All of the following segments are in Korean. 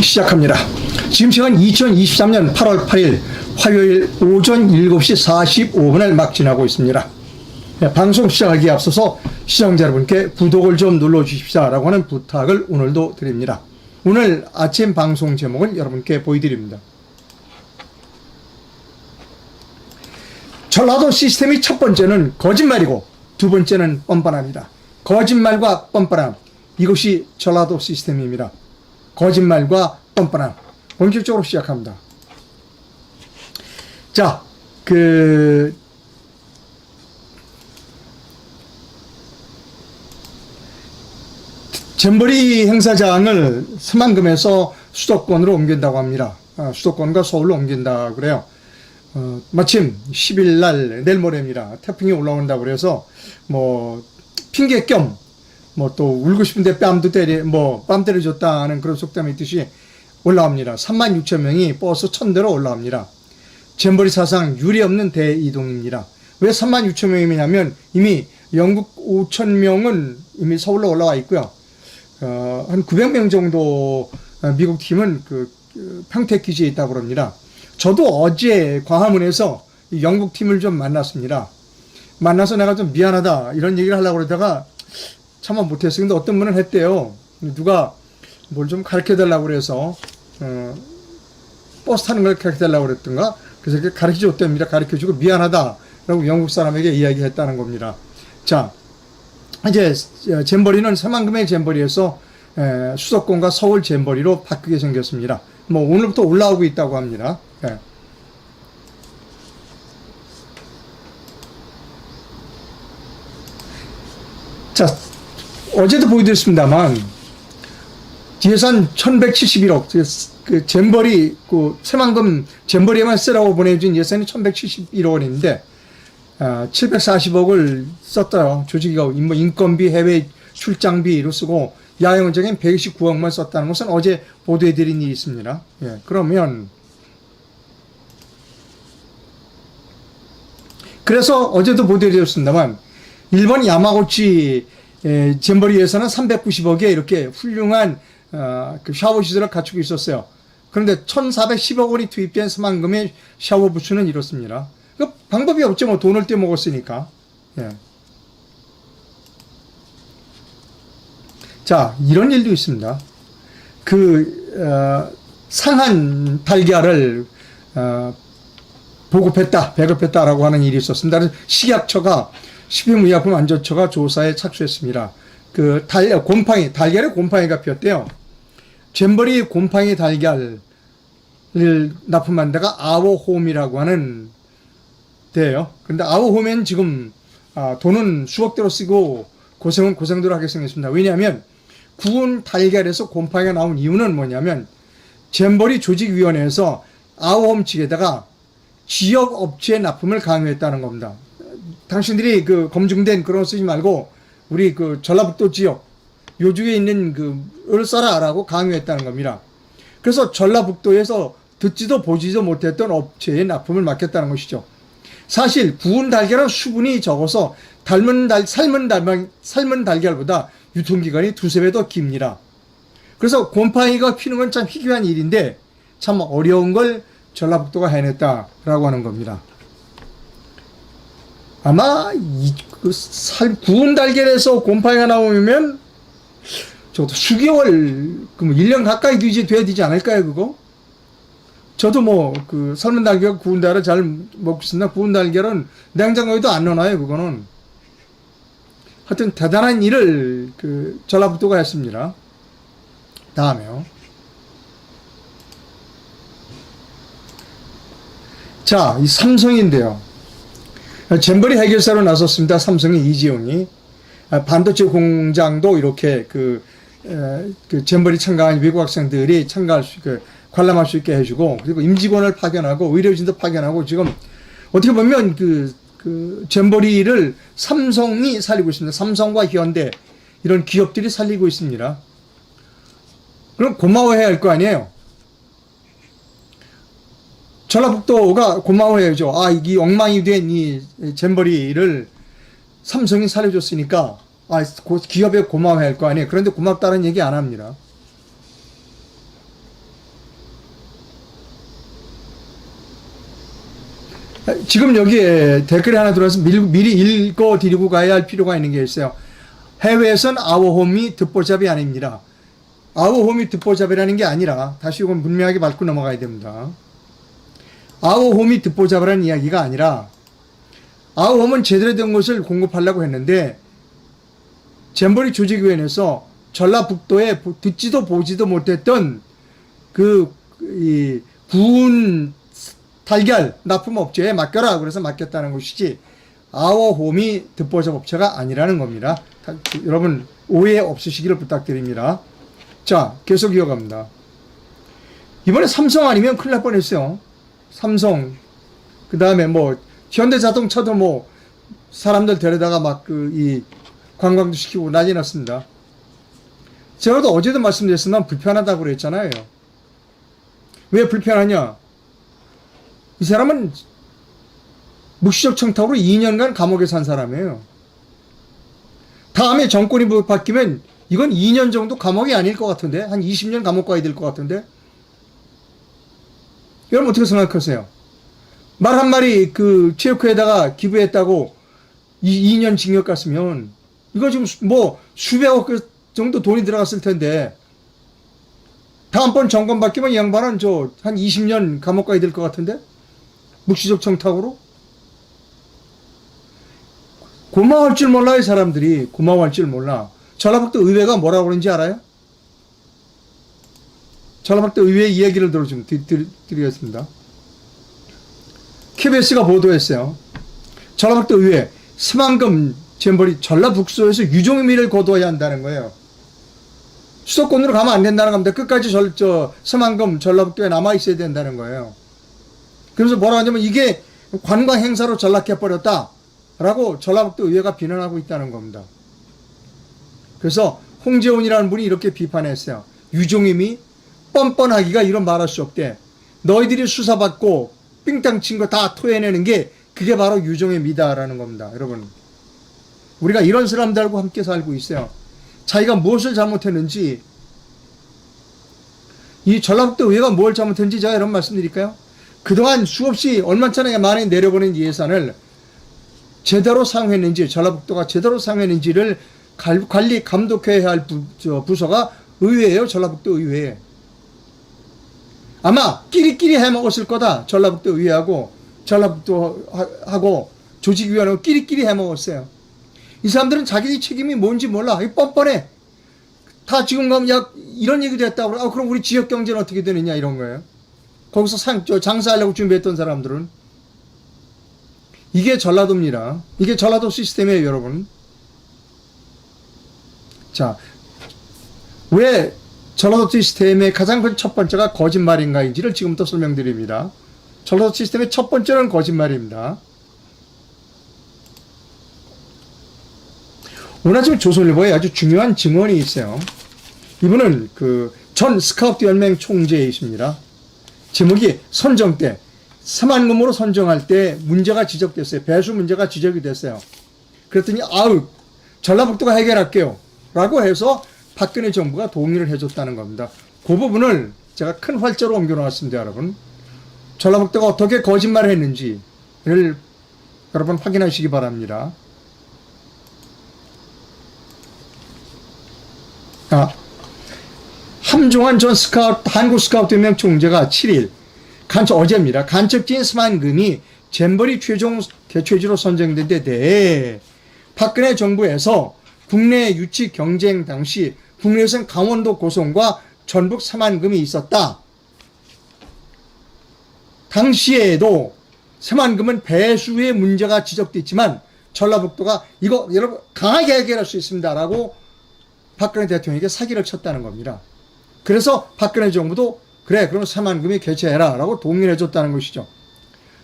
시작합니다. 지금 시간 2023년 8월 8일 화요일 오전 7시 45분을 막 지나고 있습니다. 방송 시작하기에 앞서서 시청자 여러분께 구독을 좀 눌러주십시오 라고 하는 부탁을 오늘도 드립니다. 오늘 아침 방송 제목은 여러분께 보여드립니다. 전라도 시스템의 첫 번째는 거짓말이고 두 번째는 뻔뻔합니다. 거짓말과 뻔뻔함, 이것이 전라도 시스템입니다. 거짓말과 뻔뻔함. 본격적으로 시작합니다. 자, 잼버리 행사장을 서만금에서 수도권으로 옮긴다고 합니다. 수도권과 서울로 옮긴다 그래요. 마침 10일 날 내일 모레입니다. 태풍이 올라온다고 그래서 핑계 겸 또 울고 싶은데 뺨 때려줬다는 그런 속담이 있듯이 올라옵니다. 36,000명이 버스 1,000대로 올라옵니다. 잼버리 사상 유례 없는 대이동입니다. 왜 36,000명이냐면 이미 영국 5,000명은 이미 서울로 올라와 있고요. 한 900명 정도 미국 팀은 평택 기지에 있다고 합니다. 저도 어제 광화문에서 영국 팀을 좀 만났습니다. 만나서 내가 좀 미안하다 이런 얘기를 하려고 그러다가 참아 못했어요. 근데 어떤 분은 했대요. 누가 뭘 좀 가르쳐 달라고 그래서 버스 타는 걸 가르쳐 달라고 그랬던가 그래서 이렇게 가르쳐 줬답니다. 가르쳐 주고 미안하다 라고 영국 사람에게 이야기했다는 겁니다. 자, 이제 잼버리는 새만금의 잼버리에서 수도권과 서울 잼버리로 바뀌게 생겼습니다. 오늘부터 올라오고 있다고 합니다. 자, 어제도 보여드렸습니다만 뒤에서 한 1171억 그 잼버리 새만금 잼버리에만 쓰라고 보내준 예산이 1171억 원인데 740억을 썼어요. 조직이가 인건비, 해외 출장비로 쓰고 야영적인 129억만 썼다는 것은 어제 보도해드린 일이 있습니다. 그러면 그래서 어제도 보도해드렸습니다만 일본 야마구치 잼버리에서는 390억에 이렇게 훌륭한 샤워 시설을 갖추고 있었어요. 그런데 1,410억 원이 투입된 새만금의 샤워 부스는 이렇습니다. 방법이 없죠. 돈을 떼먹었으니까. 자, 이런 일도 있습니다. 상한 달걀을 배급했다라고 하는 일이 있었습니다. 그래서 식약처가 식품의약품안전처가 조사에 착수했습니다. 달걀에 곰팡이가 피었대요. 잼버리 곰팡이 달걀을 납품한 데가 아워홈이라고 하는 데예요. 근데 아워홈엔 지금 돈은 수억대로 쓰고 고생대로 하게 생겼습니다. 왜냐하면 구운 달걀에서 곰팡이가 나온 이유는 뭐냐면 잼버리 조직위원회에서 아워홈 측에다가 지역 업체 납품을 강요했다는 겁니다. 당신들이 검증된 그런 거 쓰지 말고 우리 전라북도 지역 요주에 있는 을 써라라고 강요했다는 겁니다. 그래서 전라북도에서 듣지도 보지도 못했던 업체에 납품을 맡겼다는 것이죠. 사실 구운 달걀은 수분이 적어서 삶은 달걀보다 유통기간이 두세 배 더 깁니다. 그래서 곰팡이가 피는 건 참 희귀한 일인데 참 어려운 걸 전라북도가 해냈다라고 하는 겁니다. 아마 구운 달걀에서 곰팡이가 나오면 적어도 수개월, 1년 가까이 돼야 되지 않을까요, 그거? 저도 삶은 달걀, 구운 달걀을 잘 먹고 있습니다. 구운 달걀은 냉장고에도 안 넣어놔요, 그거는. 하여튼 대단한 일을 전라북도가 했습니다. 다음에요. 자, 이 삼성인데요. 잼버리 해결사로 나섰습니다. 삼성의 이지용이. 반도체 공장도 이렇게 잼버리 참가한 외국 학생들이 관람할 수 있게 해주고, 그리고 임직원을 파견하고, 의료진도 파견하고, 지금 어떻게 보면 잼버리를 삼성이 살리고 있습니다. 삼성과 현대, 이런 기업들이 살리고 있습니다. 그럼 고마워해야 할 거 아니에요? 전라북도가 고마워해야죠. 이 엉망이 된 이 잼버리를 삼성이 살려줬으니까, 기업에 고마워해야 할 거 아니에요. 그런데 고맙다는 얘기 안 합니다. 지금 여기에 댓글이 하나 들어와서 미리 읽어드리고 가야 할 필요가 있는 게 있어요. 해외에선 아워홈이 듣보잡이 아닙니다. 아워홈이 듣보잡이라는 게 아니라, 다시 이건 분명하게 밟고 넘어가야 됩니다. 아워홈이 듣보잡이라는 이야기가 아니라, 아워홈은 제대로 된 것을 공급하려고 했는데, 잼버리 조직위원회에서 전라북도에 듣지도 보지도 못했던 구운 달걀 납품업체에 맡겨라. 그래서 맡겼다는 것이지, 아워홈이 듣보잡 업체가 아니라는 겁니다. 여러분, 오해 없으시기를 부탁드립니다. 자, 계속 이어갑니다. 이번에 삼성 아니면 큰일 날 뻔했어요. 삼성, 그 다음에 현대자동차도 사람들 데려다가 관광도 시키고 난리 났습니다. 제가도 어제도 말씀드렸지만 불편하다고 그랬잖아요. 왜 불편하냐? 이 사람은 묵시적 청탁으로 2년간 감옥에 산 사람이에요. 다음에 정권이 바뀌면 이건 2년 정도 감옥이 아닐 것 같은데, 한 20년 감옥 가야 될 것 같은데, 여러분 어떻게 생각하세요? 말 한마리 체육회에다가 기부했다고 2년 징역 갔으면, 이거 지금 수백억 정도 돈이 들어갔을 텐데, 다음번 정권 바뀌면 이 양반은 한 20년 감옥 가야 될 것 같은데? 묵시적 청탁으로? 고마워할 줄 몰라, 이 사람들이. 고마워할 줄 몰라. 전라북도 의회가 뭐라고 그러는지 알아요? 전라북도 의회 이야기를 좀 드리겠습니다. KBS가 보도했어요. 전라북도 의회, 스만금 잼버리 전라북도에서 유종의미를 거두어야 한다는 거예요. 수도권으로 가면 안 된다는 겁니다. 끝까지 스만금 전라북도에 남아있어야 된다는 거예요. 그래서 뭐라고 하냐면 이게 관광 행사로 전락해버렸다 라고 전라북도 의회가 비난하고 있다는 겁니다. 그래서 홍재훈이라는 분이 이렇게 비판했어요. 유종임이 뻔뻔하기가 이런 말할 수 없대. 너희들이 수사받고 삥땅 친 거 다 토해내는 게 그게 바로 유종임이다라는 겁니다. 여러분, 우리가 이런 사람들하고 함께 살고 있어요. 자기가 무엇을 잘못했는지, 이 전라북도 의회가 뭘 잘못했는지 제가 이런 말씀 드릴까요? 그동안 수없이 얼마나 많이 내려보낸 예산을 제대로 사용했는지, 전라북도가 제대로 사용했는지를 관리, 감독해야 할 부서가 의회예요. 전라북도 의회. 아마 끼리끼리 해먹었을 거다. 전라북도 의회하고 전라북도하고 조직위원회하고 끼리끼리 해먹었어요. 이 사람들은 자기 책임이 뭔지 몰라. 뻔뻔해. 다 지금 가면 이런 얘기도 했다고. 그럼 우리 지역 경제는 어떻게 되느냐 이런 거예요. 거기서 장사하려고 준비했던 사람들은. 이게 전라도입니다. 이게 전라도 시스템이에요, 여러분. 자, 왜 전라도 시스템의 가장 큰 첫 번째가 거짓말인가인지를 지금부터 설명드립니다. 전라도 시스템의 첫 번째는 거짓말입니다. 오늘 아침 조선일보에 아주 중요한 증언이 있어요. 이분은 전 스카우트 연맹 총재이십니다. 제목이 선정 때, 사만금으로 선정할 때 문제가 지적됐어요. 배수 문제가 지적이 됐어요. 그랬더니 전라북도가 해결할게요 라고 해서 박근혜 정부가 동의를 해줬다는 겁니다. 그 부분을 제가 큰 활자로 옮겨놓았습니다. 여러분, 전라북도가 어떻게 거짓말을 했는지를 여러분 확인하시기 바랍니다. 함종환 전 한국 스카우트 연맹 총재가 7일 어제입니다. 간첩지인 스만금이 잼버리 최종 개최지로 선정된 데 대해 박근혜 정부에서 국내 유치 경쟁 당시 국내선 강원도 고성과 전북 서만금이 있었다. 당시에도 서만금은 배수의 문제가 지적됐지만 전라북도가 이거 여러분 강하게 해결할 수 있습니다라고 박근혜 대통령에게 사기를 쳤다는 겁니다. 그래서 박근혜 정부도 그래 그러면 서만금이 개최해라 라고 동의를 해줬다는 것이죠.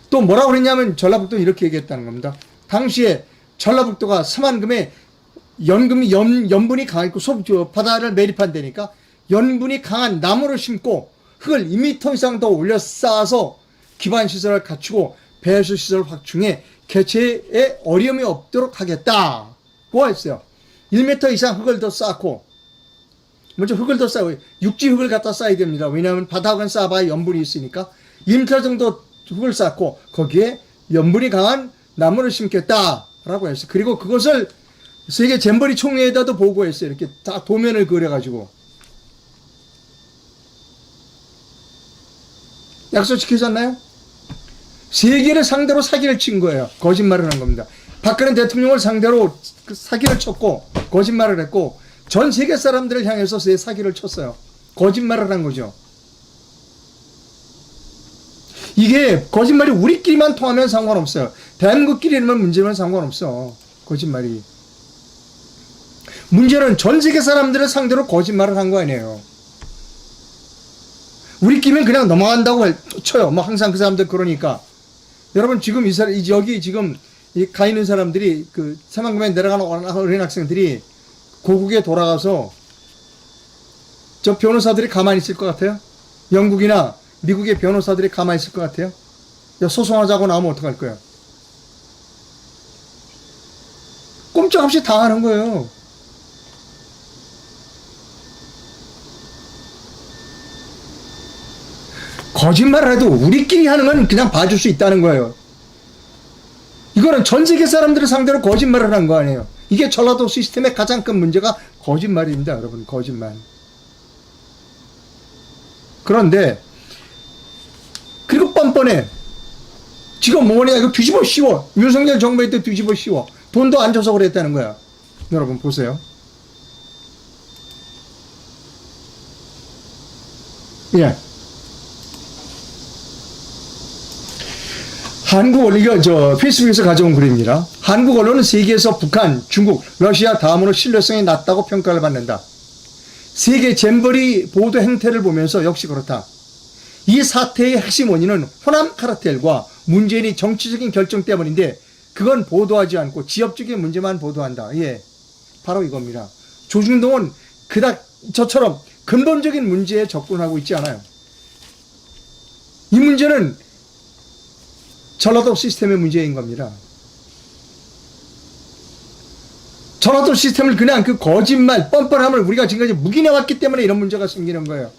또 뭐라고 그랬냐면 전라북도 이렇게 얘기했다는 겁니다. 당시에 전라북도가 서만금에 염분이 강했고 바다를 매립한다니까 염분이 강한 나무를 심고 흙을 2m 이상 더 올려 쌓아서 기반시설을 갖추고 배수시설을 확충해 개체에 어려움이 없도록 하겠다고 했어요. 1m 이상 흙을 더 쌓고, 먼저 흙을 더 쌓고, 육지 흙을 갖다 쌓아야 됩니다. 왜냐하면 바닥은 쌓아봐야 염분이 있으니까 1m 정도 흙을 쌓고 거기에 염분이 강한 나무를 심겠다라고 했어요. 그리고 그것을 세계 잼버리 총회에다도 보고했어요. 이렇게 다 도면을 그려가지고. 약속 지켜졌나요? 세계를 상대로 사기를 친 거예요. 거짓말을 한 겁니다. 박근혜 대통령을 상대로 사기를 쳤고 거짓말을 했고 전 세계 사람들을 향해서 사기를 쳤어요. 거짓말을 한 거죠. 이게 거짓말이 우리끼리만 통하면 상관없어요. 대한민국끼리는 문제면 상관없어. 거짓말이. 문제는 전 세계 사람들을 상대로 거짓말을 한 거 아니에요. 우리끼리는 그냥 넘어간다고 쳐요. 뭐 항상 그 사람들 그러니까. 여러분 지금 여기 지금 가 있는 사람들이 그 새만금에 내려가는 어린 학생들이 고국에 돌아가서 저 변호사들이 가만히 있을 것 같아요? 영국이나 미국의 변호사들이 가만히 있을 것 같아요? 소송하자고 나오면 어떡할 거야? 꼼짝없이 다 하는 거예요. 거짓말을 해도 우리끼리 하는 건 그냥 봐줄 수 있다는 거예요. 이거는 전 세계 사람들을 상대로 거짓말을 한 거 아니에요. 이게 전라도 시스템의 가장 큰 문제가 거짓말입니다. 여러분, 거짓말. 그런데 그리고 뻔뻔해. 지금 뭐냐, 이거 뒤집어 씌워. 윤석열 정부에 때 뒤집어 씌워. 돈도 안 줘서 그랬다는 거야. 여러분 보세요. 예. 한국 언론, 페이스북에서 가져온 글입니다. 한국 언론은 세계에서 북한, 중국, 러시아 다음으로 신뢰성이 낮다고 평가를 받는다. 세계 잼버리 보도 행태를 보면서 역시 그렇다. 이 사태의 핵심 원인은 호남 카르텔과 문재인의 정치적인 결정 때문인데 그건 보도하지 않고 지역적인 문제만 보도한다. 예, 바로 이겁니다. 조중동은 그닥 저처럼 근본적인 문제에 접근하고 있지 않아요. 이 문제는 전라도 시스템의 문제인 겁니다. 전라도 시스템을 그냥 그 거짓말, 뻔뻔함을 우리가 지금까지 묵인해왔기 때문에 이런 문제가 생기는 거예요.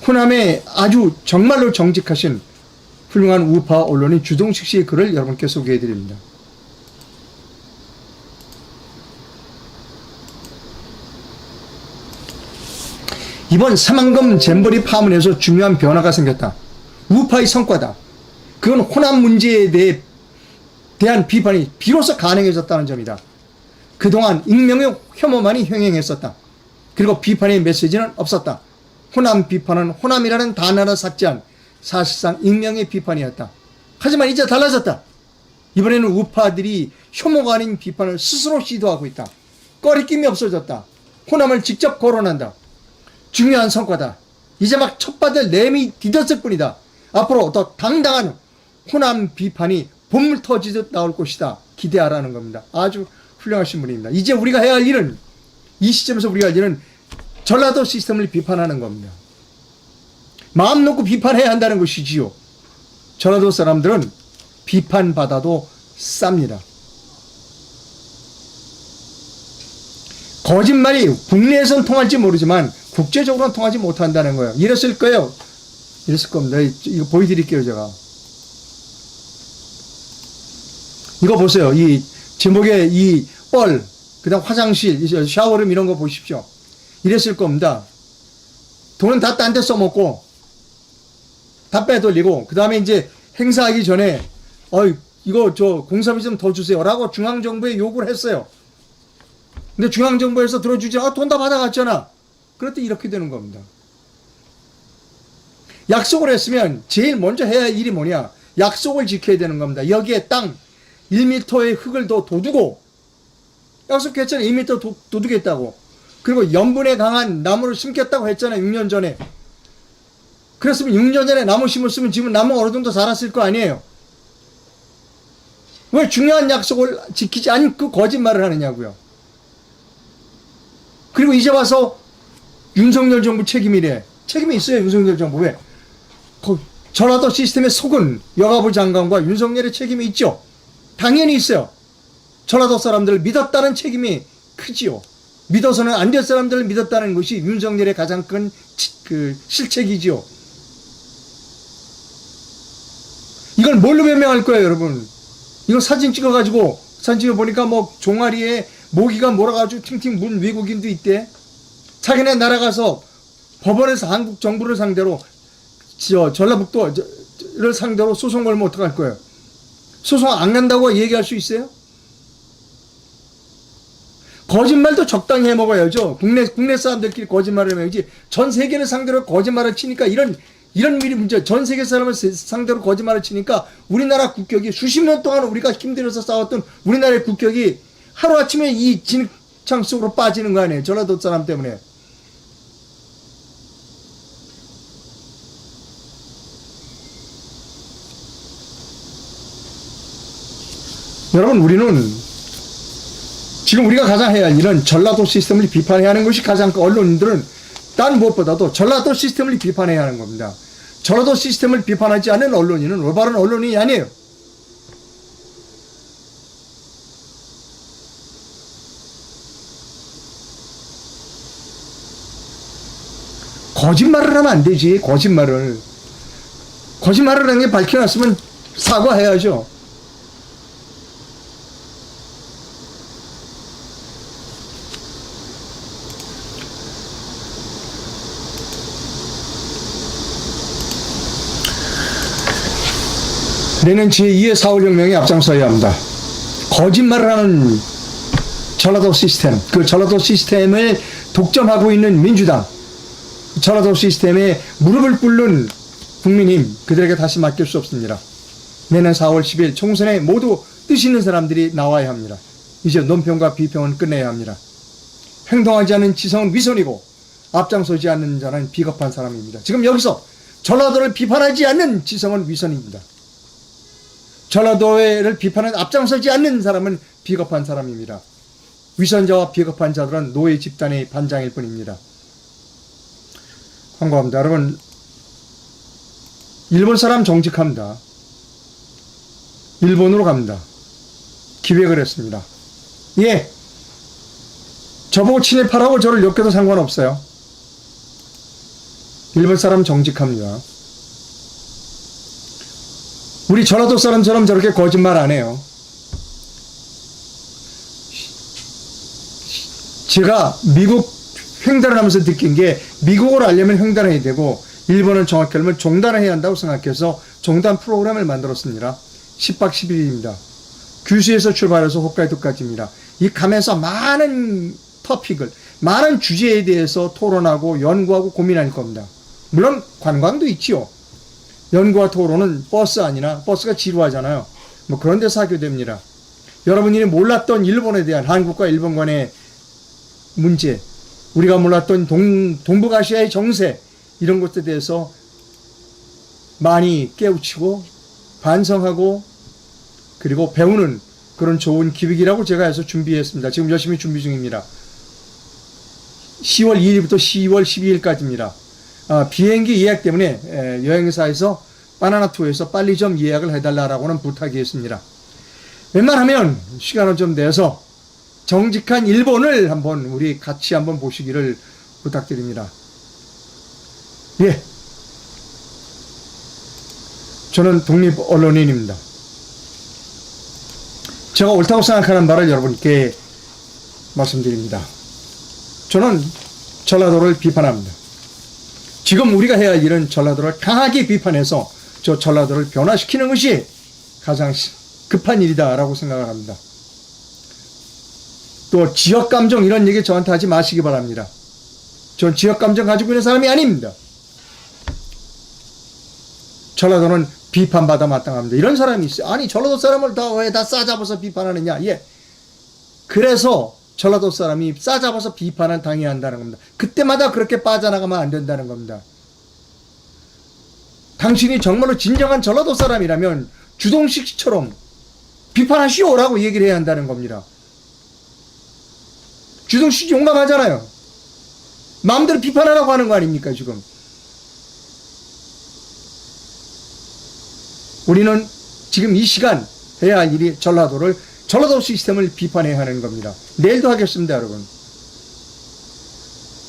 호남에 아주 정말로 정직하신 훌륭한 우파 언론인 주동식 씨의 글을 여러분께 소개해드립니다. 이번 새만금 잼버리 파문에서 중요한 변화가 생겼다. 우파의 성과다. 그건 호남 문제에 대한 비판이 비로소 가능해졌다는 점이다. 그동안 익명의 혐오만이 형행했었다. 그리고 비판의 메시지는 없었다. 호남 비판은 호남이라는 단어를 삭제한 사실상 익명의 비판이었다. 하지만 이제 달라졌다. 이번에는 우파들이 혐오가 아닌 비판을 스스로 시도하고 있다. 꺼리낌이 없어졌다. 호남을 직접 거론한다. 중요한 성과다. 이제 막 첫바들 내미 디뎠을 뿐이다. 앞으로 더 당당한 호남 비판이 본물 터지듯 나올 것이다. 기대하라는 겁니다. 아주 훌륭하신 분입니다. 이제 우리가 해야 할 일은, 이 시점에서 우리가 할 일은 전라도 시스템을 비판하는 겁니다. 마음 놓고 비판해야 한다는 것이지요. 전라도 사람들은 비판받아도 쌉니다. 거짓말이 국내에선 통할지 모르지만 국제적으로는 통하지 못한다는 거예요. 이랬을 거예요. 이랬을 겁니다. 이거 보여드릴게요, 제가. 이거 보세요. 이 제목에 이 뻘, 그 다음 화장실, 샤워룸 이런 거 보십시오. 이랬을 겁니다. 돈은 다 딴 데 써먹고, 다 빼돌리고, 그 다음에 이제 행사하기 전에, 이거 공사비 좀 더 주세요. 라고 중앙정부에 요구를 했어요. 근데 중앙정부에서 들어주지, 돈 다 받아갔잖아. 그럴 때 이렇게 되는 겁니다. 약속을 했으면 제일 먼저 해야 할 일이 뭐냐? 약속을 지켜야 되는 겁니다. 여기에 땅 1m의 흙을 더 둬두고, 약속했잖아요. 1m 둬두겠다고. 그리고 염분에 강한 나무를 심겠다고 했잖아요. 6년 전에. 그랬으면 6년 전에 나무 심었으면 지금 나무 어느 정도 자랐을 거 아니에요. 왜 중요한 약속을 지키지 않고 거짓말을 하느냐고요. 그리고 이제 와서 윤석열 정부 책임이래. 책임이 있어요. 윤석열 정부. 왜? 전라도 시스템에 속은 여가부 장관과 윤석열의 책임이 있죠. 당연히 있어요. 전라도 사람들을 믿었다는 책임이 크지요. 믿어서는 안 될 사람들을 믿었다는 것이 윤석열의 가장 큰 그 실책이지요. 이걸 뭘로 변명할 거예요, 여러분? 이거 사진 찍어가지고, 사진 찍어보니까 뭐 종아리에 모기가 몰아가지고 팅팅 문 외국인도 있대. 자기네 나라 가서 법원에서 한국 정부를 상대로, 전라북도를 상대로 소송 걸면 어떡할 거예요? 소송 안 간다고 얘기할 수 있어요? 거짓말도 적당히 해 먹어야죠. 국내 사람들끼리 거짓말을 해야지. 전 세계를 상대로 거짓말을 치니까 이런 일이 문제. 전 세계 사람을 상대로 거짓말을 치니까 우리나라 국격이 수십 년 동안 우리가 힘들어서 싸웠던 우리나라의 국격이 하루아침에 이 진흙창 속으로 빠지는 거 아니에요. 전라도 사람 때문에. 여러분, 우리는 지금 우리가 가장 해야 할 일은 전라도 시스템을 비판해야 하는 것이 가장 언론인들은 딴 무엇보다도 전라도 시스템을 비판해야 하는 겁니다. 전라도 시스템을 비판하지 않는 언론인은 올바른 언론인이 아니에요. 거짓말을 하면 안 되지. 거짓말을 하는 게 밝혀놨으면 사과해야죠. 내년 제2의 4.5혁명에 앞장서야 합니다. 거짓말을 하는 전라도 시스템, 그 전라도 시스템을 독점하고 있는 민주당, 전라도 시스템에 무릎을 꿇는 국민힘, 그들에게 다시 맡길 수 없습니다. 내년 4월 10일 총선에 모두 뜻 있는 사람들이 나와야 합니다. 이제 논평과 비평은 끝내야 합니다. 행동하지 않는 지성은 위선이고 앞장서지 않는 자는 비겁한 사람입니다. 지금 여기서 전라도를 비판하지 않는 지성은 위선입니다. 전라도를 비판하는 앞장서지 않는 사람은 비겁한 사람입니다. 위선자와 비겁한 자들은 노예 집단의 반장일 뿐입니다. 광고합니다. 여러분, 일본 사람 정직합니다. 일본으로 갑니다. 기획을 했습니다. 예, 저보고 친일파라고 저를 욕해도 상관없어요. 일본 사람 정직합니다. 우리 전라도 사람처럼 저렇게 거짓말 안 해요. 제가 미국 횡단을 하면서 느낀 게 미국을 알려면 횡단해야 되고 일본은 정확히 알면 종단을 해야 한다고 생각해서 종단 프로그램을 만들었습니다. 10박 11일입니다. 규슈에서 출발해서 홋카이도까지입니다. 이 가면서 많은 토픽을, 많은 주제에 대해서 토론하고 연구하고 고민할 겁니다. 물론 관광도 있지요. 연구와 토론은 버스 아니나 버스가 지루하잖아요. 뭐 그런 데서 하게 됩니다. 여러분이 몰랐던 일본에 대한 한국과 일본 간의 문제, 우리가 몰랐던 동북아시아의 정세, 이런 것에 대해서 많이 깨우치고 반성하고 그리고 배우는 그런 좋은 기획이라고 제가 해서 준비했습니다. 지금 열심히 준비 중입니다. 10월 2일부터 10월 12일까지입니다. 비행기 예약 때문에 여행사에서 바나나투어에서 빨리 좀 예약을 해달라고는 부탁이 했습니다. 웬만하면 시간을 좀 내서 정직한 일본을 한번 우리 같이 한번 보시기를 부탁드립니다. 예, 저는 독립 언론인입니다. 제가 옳다고 생각하는 말을 여러분께 말씀드립니다. 저는 전라도를 비판합니다. 지금 우리가 해야 할 일은 전라도를 강하게 비판해서 저 전라도를 변화시키는 것이 가장 급한 일이다라고 생각을 합니다. 또 지역감정 이런 얘기 저한테 하지 마시기 바랍니다. 전 지역감정 가지고 있는 사람이 아닙니다. 전라도는 비판받아 마땅합니다. 이런 사람이 있어요. 아니 전라도 사람을 왜 다 싸잡아서 비판하느냐. 예. 그래서 전라도 사람이 싸잡아서 비판을 당해야 한다는 겁니다. 그때마다 그렇게 빠져나가면 안 된다는 겁니다. 당신이 정말로 진정한 전라도 사람이라면 주동식 씨처럼 비판하시오라고 얘기를 해야 한다는 겁니다. 주동식 씨 용감하잖아요. 마음대로 비판하라고 하는 거 아닙니까 지금. 우리는 지금 이 시간 해야 할 일이 전라도 시스템을 비판해야 하는 겁니다. 내일도 하겠습니다 여러분.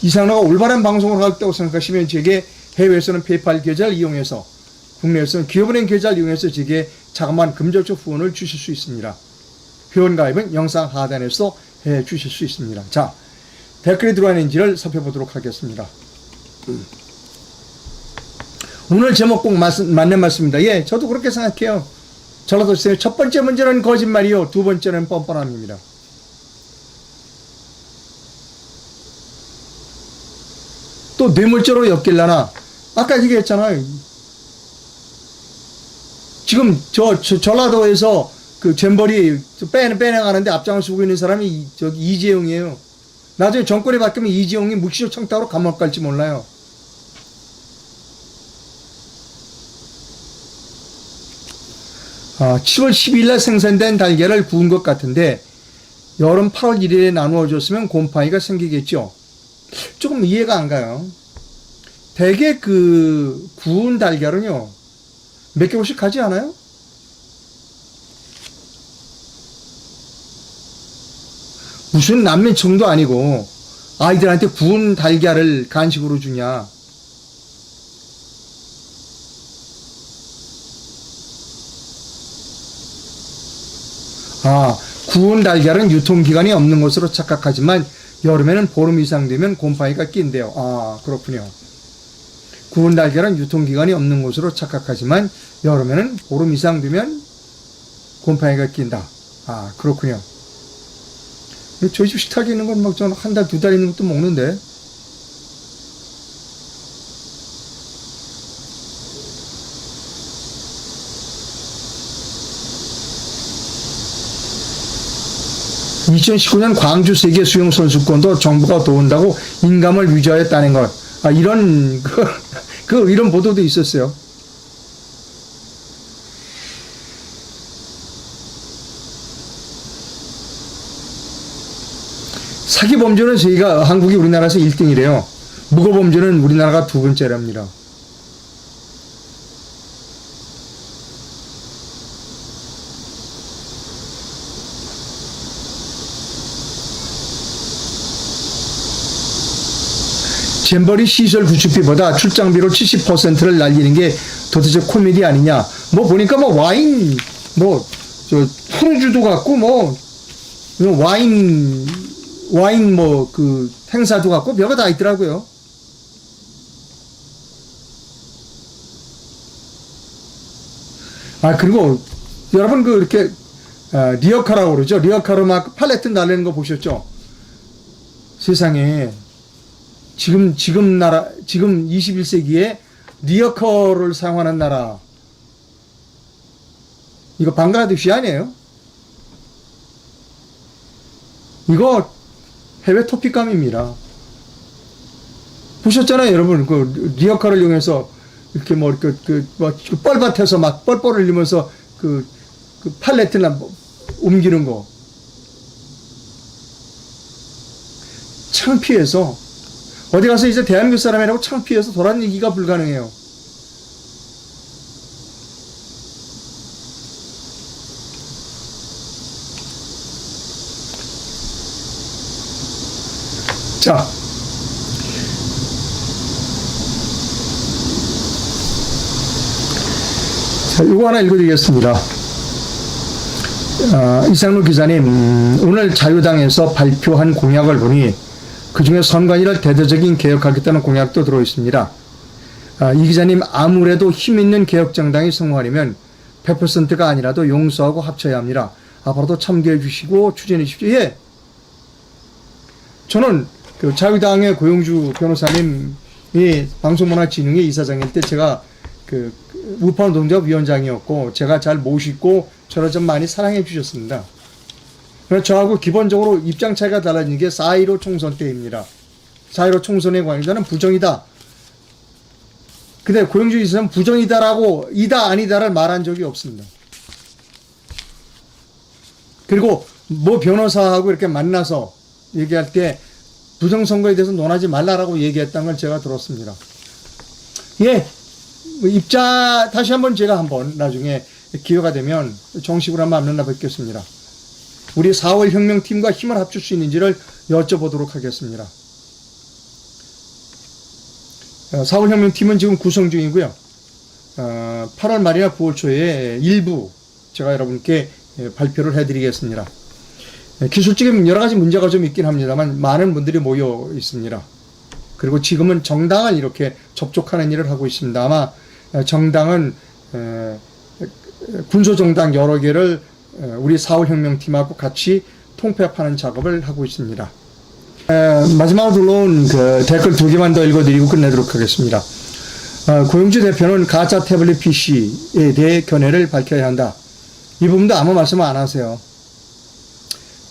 이상로가 올바른 방송을 하겠다고 생각하시면 제게 해외에서는 페이팔 계좌를 이용해서 국내에서는 기업은행 계좌를 이용해서 제게 자그마한 금전적 후원을 주실 수 있습니다. 회원 가입은 영상 하단에서 해 주실 수 있습니다. 자, 댓글이 들어왔는지를 살펴보도록 하겠습니다. 오늘 제목 꼭 맞는 말씀입니다. 예, 저도 그렇게 생각해요. 전라도시의 첫 번째 문제는 거짓말이요, 두 번째는 뻔뻔함입니다. 또 뇌물죄로 엮일라나? 아까 얘기했잖아요. 지금 전라도에서 그 잼버리 빼내가는데 앞장을 서고 있는 사람이 이재용이에요. 나중에 정권이 바뀌면 이재용이 묵시적 청탁으로 감옥 갈지 몰라요. 아, 7월 10일 날 생산된 달걀을 구운 것 같은데 여름 8월 1일에 나누어줬으면 곰팡이가 생기겠죠. 조금 이해가 안 가요. 대개 그 구운 달걀은요 몇 개월씩 가지 않아요? 무슨 난민청도 아니고 아이들한테 구운 달걀을 간식으로 주냐. 아, 구운 달걀은 유통기간이 없는 것으로 착각하지만 여름에는 보름 이상 되면 곰팡이가 낀대요. 아, 그렇군요. 구운 달걀은 유통기간이 없는 것으로 착각하지만 여름에는 보름 이상 되면 곰팡이가 낀다. 아, 그렇군요. 저희 집 식탁에 있는 건 막 저는 한 달, 두 달 있는 것도 먹는데. (2019년) 광주 세계 수영 선수권도 정부가 도운다고 인감을 위조했다는 것. 아, 이런 이런 보도도 있었어요. 사기 범죄는 저희가 한국이 우리나라에서 1등이래요. 무고 범죄는 우리나라가 두 번째랍니다. 잼버리 시설 구축비보다 출장비로 70%를 날리는 게 도대체 코미디 아니냐. 뭐 보니까 뭐 와인, 푸르주도 갖고 와인 그 행사도 갖고 별거 다 있더라고요. 아, 그리고 여러분 이렇게 리어카라고 그러죠. 리어카로 막 팔레트 날리는 거 보셨죠? 세상에 지금 21세기에 리어커를 사용하는 나라, 이거 방글라데시 아니에요? 이거 해외 토픽감입니다. 보셨잖아요, 여러분. 그 리어커를 이용해서 이렇게 뻘밭에서 막 뻘뻘을 흘리면서 그 팔레트나 옮기는 거. 창피해서 어디 가서 이제 대한민국 사람이라고 창피해서 돌아다니기가 불가능해요. 자, 이거 하나 읽어드리겠습니다. 이상로 기자님, 오늘 자유당에서 발표한 공약을 보니 그 중에 선관위를 대대적인 개혁하겠다는 공약도 들어있습니다. 이 기자님, 아무래도 힘있는 개혁정당이 성공하려면 100%가 아니라도 용서하고 합쳐야 합니다. 앞으로도 참고해 주시고 추진해 주십시오. 예. 저는 그 자유당의 고용주 변호사님이 방송문화진흥회 이사장일 때 제가 그 우파노동조합 위원장이었고 제가 잘 모시고 저를 좀 많이 사랑해 주셨습니다. 그래서 저하고 기본적으로 입장 차이가 달라진 게 4.15 총선 때입니다. 4.15 총선에 관해서 나는 부정이다. 근데 고용주 이사는 부정이다라고 이다 아니다를 말한 적이 없습니다. 그리고 뭐 변호사하고 이렇게 만나서 얘기할 때 부정선거에 대해서 논하지 말라라고 얘기했다는 걸 제가 들었습니다. 예, 다시 한번 제가 나중에 기회가 되면 정식으로 한번 만나 뵙겠습니다. 우리 4월 혁명팀과 힘을 합칠 수 있는지를 여쭤보도록 하겠습니다. 4.5혁명팀은 지금 구성 중이고요. 8월 말이나 9월 초에 일부 제가 여러분께 발표를 해드리겠습니다. 기술적인 여러 가지 문제가 좀 있긴 합니다만 많은 분들이 모여 있습니다. 그리고 지금은 정당을 이렇게 접촉하는 일을 하고 있습니다. 아마 정당은 군소정당 여러 개를 우리 4.5혁명팀하고 같이 통폐합하는 작업을 하고 있습니다. 마지막으로 들어온 그 댓글 2개만 더 읽어드리고 끝내도록 하겠습니다. 고영주 대표는 가짜 태블릿 PC에 대해 견해를 밝혀야 한다. 이 부분도 아무 말씀 안 하세요.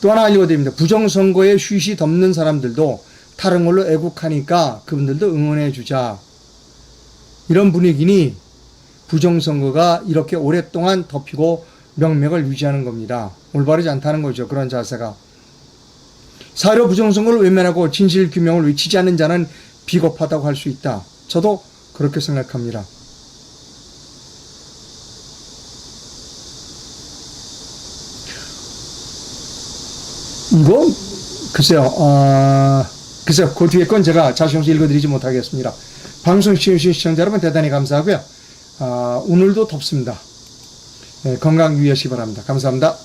또 하나 읽어드립니다. 부정선거에 쉬쉬 덮는 사람들도 다른 걸로 애국하니까 그분들도 응원해주자. 이런 분위기니 부정선거가 이렇게 오랫동안 덮이고 명맥을 유지하는 겁니다. 올바르지 않다는 거죠. 그런 자세가. 사료 부정선거를 외면하고 진실규명을 외치지 않는 자는 비겁하다고 할 수 있다. 저도 그렇게 생각합니다. 이거 글쎄요 그 뒤에 건 제가 자신 없이 읽어드리지 못하겠습니다. 방송 시청해주신 시청자 여러분 대단히 감사하고요. 오늘도 덥습니다. 건강 유의하시기 바랍니다. 감사합니다.